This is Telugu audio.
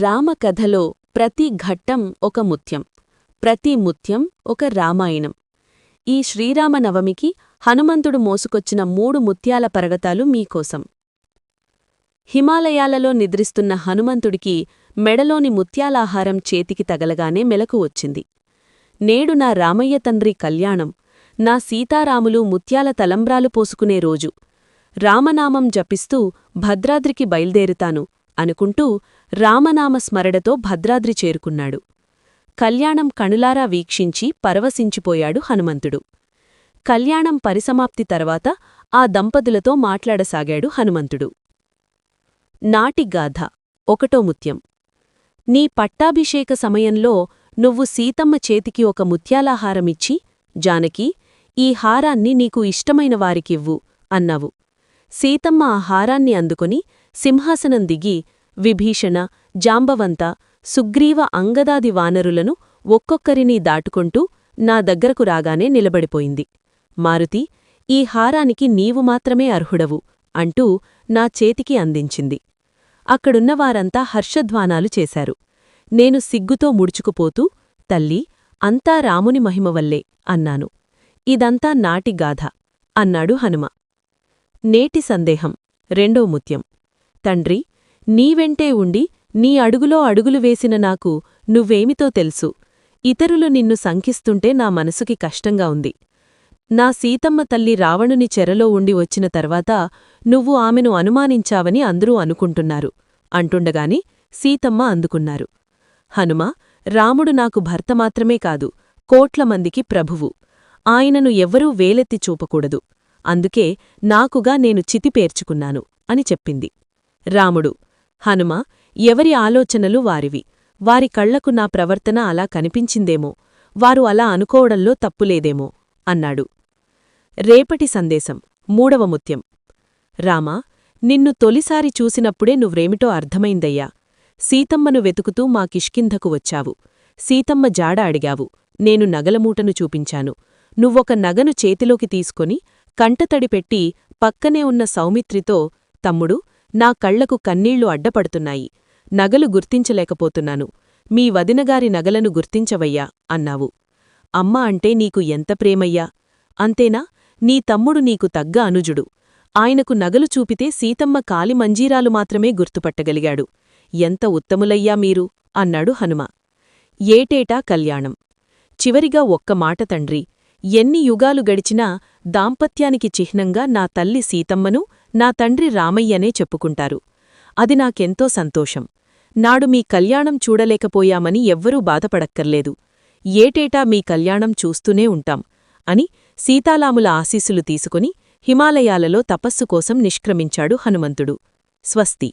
రామకథలో ప్రతి ఘట్టం ఒక ముత్యం, ప్రతి ముత్యం ఒక రామాయణం. ఈ శ్రీరామనవమికి హనుమంతుడు మోసుకొచ్చిన 3 ముత్యాల పరగతాలు మీకోసం. హిమాలయాలలో నిద్రిస్తున్న హనుమంతుడికి మెడలోని ముత్యాలాహారం చేతికి తగలగానే మెలకు వచ్చింది. నేడు నా రామయ్య తండ్రి కళ్యాణం, నా సీతారాములు ముత్యాల తలంబ్రాలు పోసుకునే రోజు. రామనామం జపిస్తూ భద్రాద్రికి బయల్దేరుతాను అనుకుంటూ రామనామ స్మరణతో భద్రాద్రి చేరుకున్నాడు. కళ్యాణం కనులారా వీక్షించి పరవశించిపోయాడు హనుమంతుడు. కళ్యాణం పరిసమాప్తి తర్వాత ఆ దంపతులతో మాట్లాడసాగాడు హనుమంతుడు. నాటిగాథ 1 ముత్యం. నీ పట్టాభిషేక సమయంలో నువ్వు సీతమ్మ చేతికి ఒక ముత్యాలాహారమిచ్చి, జానకీ, ఈ హారాన్ని నీకు ఇష్టమైన వారికివ్వు అన్నావు. సీతమ్మ ఆ హారాన్ని అందుకొని సింహాసనం దిగి విభీషణ, జాంబవంత, సుగ్రీవ, అంగదాది వానరులను ఒక్కొక్కరినీ దాటుకుంటూ నా దగ్గరకు రాగానే నిలబడిపోయింది. మారుతి, ఈ హారానికి నీవు మాత్రమే అర్హుడవు అంటూ నా చేతికి అందించింది. అక్కడున్నవారంతా హర్షధ్వానాలు చేశారు. నేను సిగ్గుతో ముడుచుకుపోతూ, తల్లీ, అంతా రాముని మహిమవల్లే అన్నాను. ఇదంతా నాటిగాథ అన్నాడు హనుమ. నేటి సందేహం 2 ముత్యం. తండ్రి, నీవెంటే ఉండి నీ అడుగులో అడుగులు వేసిన నాకు నువ్వేమితో తెలుసు. ఇతరులు నిన్ను శంకిస్తుంటే నా మనసుకి కష్టంగా ఉంది. నా సీతమ్మ తల్లి రావణుని చెరలో ఉండి వచ్చిన తర్వాత నువ్వు ఆమెను అనుమానించావని అందరూ అనుకుంటున్నారు అంటుండగాని సీతమ్మ అందుకున్నారు. హనుమ, రాముడు నాకు భర్త మాత్రమే కాదు, కోట్ల మందికి ప్రభువు. ఆయనను ఎవ్వరూ వేలెత్తి చూపకూడదు. అందుకే నాకుగా నేను చితిపేర్చుకున్నాను అని చెప్పింది. రాముడు, హనుమ, ఎవరి ఆలోచనలు వారివి. వారి కళ్లకు నా ప్రవర్తన అలా కనిపించిందేమో, వారు అలా అనుకోవడంలో తప్పులేదేమో అన్నాడు. రేపటి సందేశం 3వ ముత్యం. రామా, నిన్ను తొలిసారి చూసినప్పుడే నువ్వేమిటో అర్థమైందయ్యా. సీతమ్మను వెతుకుతూ మా కిష్కింధకు వచ్చావు. సీతమ్మ జాడ అడిగావు. నేను నగలమూటను చూపించాను. నువ్వొక నగను చేతిలోకి తీసుకొని కంటతడి పెట్టి పక్కనే ఉన్న సౌమిత్రితో, తమ్ముడు, నా కళ్లకు కన్నీళ్లు అడ్డపడుతున్నాయి. నగలు గుర్తించలేకపోతున్నాను. మీ వదినగారి నగలను గుర్తించవయ్యా అన్నావు. అమ్మ అంటే నీకు ఎంత ప్రేమయ్యా. అంతేనా? నీ తమ్ముడు నీకు తగ్గ అనుజుడు. ఆయనకు నగలు చూపితే సీతమ్మ కాలి మంజీరాలు మాత్రమే గుర్తుపట్టగలిగాడు. ఎంత ఉత్తములయ్యా మీరు అన్నాడు హనుమ. ఏటేటా కళ్యాణం. చివరిగా ఒక్క మాట తండ్రి, ఎన్ని యుగాలు గడిచినా దాంపత్యానికి చిహ్నంగా నా తల్లి సీతమ్మను, నా తండ్రి రామయ్యనే చెప్పుకుంటారు. అది నాకెంతో సంతోషం. నాడు మీ కళ్యాణం చూడలేకపోయామని ఎవ్వరూ బాధపడక్కర్లేదు. ఏటేటా మీ కళ్యాణం చూస్తూనే ఉంటాం అని సీతాలాముల ఆశీస్సులు తీసుకుని హిమాలయాలలో తపస్సు కోసం నిష్క్రమించాడు హనుమంతుడు. స్వస్తి.